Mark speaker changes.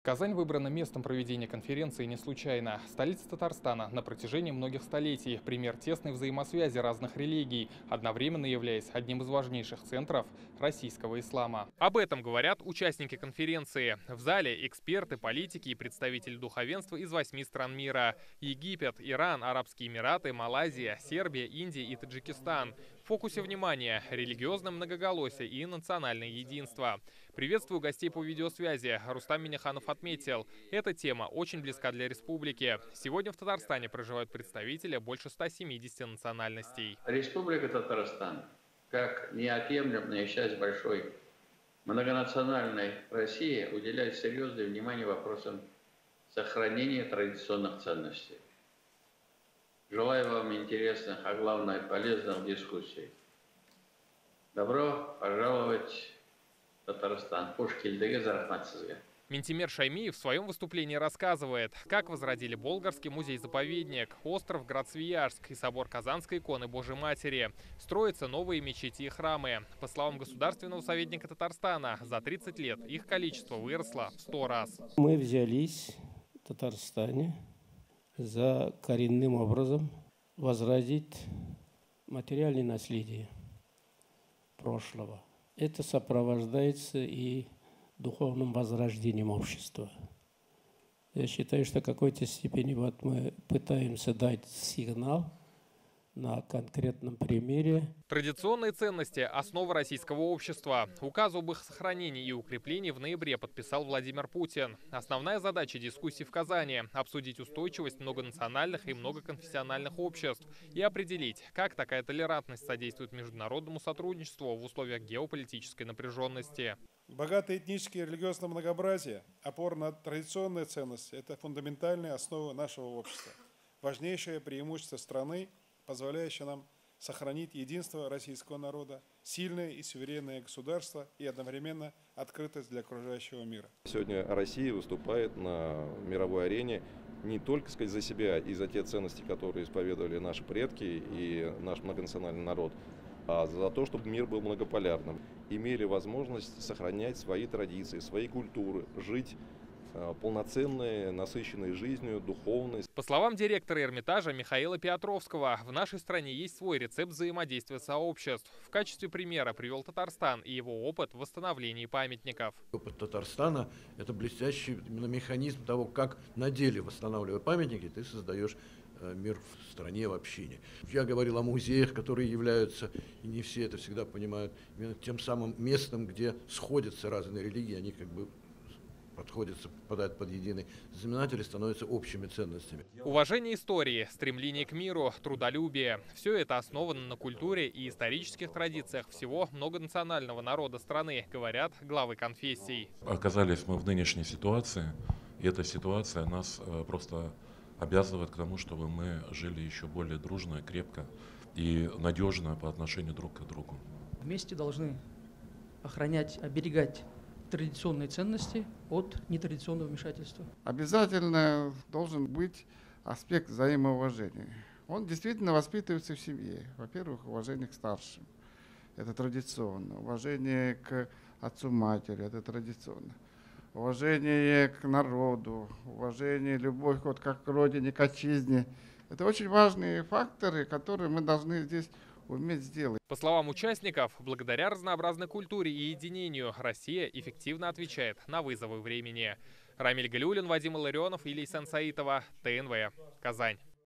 Speaker 1: Казань выбрана местом проведения конференции не случайно. Столица Татарстана на протяжении многих столетий – пример тесной взаимосвязи разных религий, одновременно являясь одним из важнейших центров российского ислама. Об этом говорят участники конференции. В зале эксперты, политики и представители духовенства из 8 стран мира – Египет, Иран, Арабские Эмираты, Малайзия, Сербия, Индия и Таджикистан. В фокусе внимания – религиозное многоголосие и национальное единство. Приветствую гостей по видеосвязи. Рустам Минниханов отметил, эта тема очень близка для республики. Сегодня в Татарстане проживают представители больше 170 национальностей.
Speaker 2: Республика Татарстан, как неотъемлемая часть большой многонациональной России, уделяет серьезное внимание вопросам сохранения традиционных ценностей. Желаю вам интересных, а главное полезных дискуссий. Добро пожаловать в Татарстан. Пушкильдеге зарахматсызга.
Speaker 1: Минтимер Шаймиев в своем выступлении рассказывает, как возродили Болгарский музей-заповедник, остров Град-Свияжск и собор Казанской иконы Божьей Матери. Строятся новые мечети и храмы. По словам государственного советника Татарстана, за 30 лет их количество выросло в 100 раз.
Speaker 3: Мы взялись в Татарстане за коренным образом возродить материальное наследие прошлого. Это сопровождается и духовным возрождением общества. Я считаю, что в какой-то степени мы пытаемся дать сигнал на конкретном примере.
Speaker 1: Традиционные ценности – основа российского общества. Указ об их сохранении и укреплении в ноябре подписал Владимир Путин. Основная задача дискуссий в Казани – обсудить устойчивость многонациональных и многоконфессиональных обществ и определить, как такая толерантность содействует международному сотрудничеству в условиях геополитической напряженности.
Speaker 4: Богатое этническое и религиозное многообразие, опора на традиционные ценности – это фундаментальная основа нашего общества. Важнейшее преимущество страны, позволяющее нам сохранить единство российского народа, сильное и суверенное государство и одновременно открытость для окружающего мира.
Speaker 5: Сегодня Россия выступает на мировой арене не только, сказать, за себя и за те ценности, которые исповедовали наши предки и наш многонациональный народ, а за то, чтобы мир был многополярным. Имели возможность сохранять свои традиции, свои культуры, жить полноценной, насыщенной жизнью, духовной.
Speaker 1: По словам директора Эрмитажа Михаила Петровского, в нашей стране есть свой рецепт взаимодействия сообществ. В качестве примера привел Татарстан и его опыт в восстановлении памятников.
Speaker 6: Опыт Татарстана – это блестящий именно механизм того, как на деле, восстанавливая памятники, ты создаешь мир в стране, в общине. Я говорил о музеях, которые являются, и не все это всегда понимают, именно тем самым местом, где сходятся разные религии, они как бы попадают под единый знаменатель и становятся общими ценностями.
Speaker 1: Уважение истории, стремление к миру, трудолюбие – все это основано на культуре и исторических традициях всего многонационального народа страны, говорят главы конфессий.
Speaker 7: Оказались мы в нынешней ситуации, и эта ситуация нас просто обязывает к тому, чтобы мы жили еще более дружно, крепко и надежно по отношению друг к другу.
Speaker 8: Вместе должны охранять, оберегать традиционные ценности от нетрадиционного вмешательства.
Speaker 9: Обязательно должен быть аспект взаимоуважения. Он действительно воспитывается в семье. Во-первых, уважение к старшим. Это традиционно. Уважение к отцу-матери. Это традиционно. Уважение к народу. Уважение, любовь вот как к родине, к отчизне. Это очень важные факторы, которые мы должны здесь уметь сделать.
Speaker 1: По словам участников, благодаря разнообразной культуре и единению Россия эффективно отвечает на вызовы времени. Рамиль Галиуллин, Вадим Илларионов и Лейсан Саитова, ТНВ, Казань.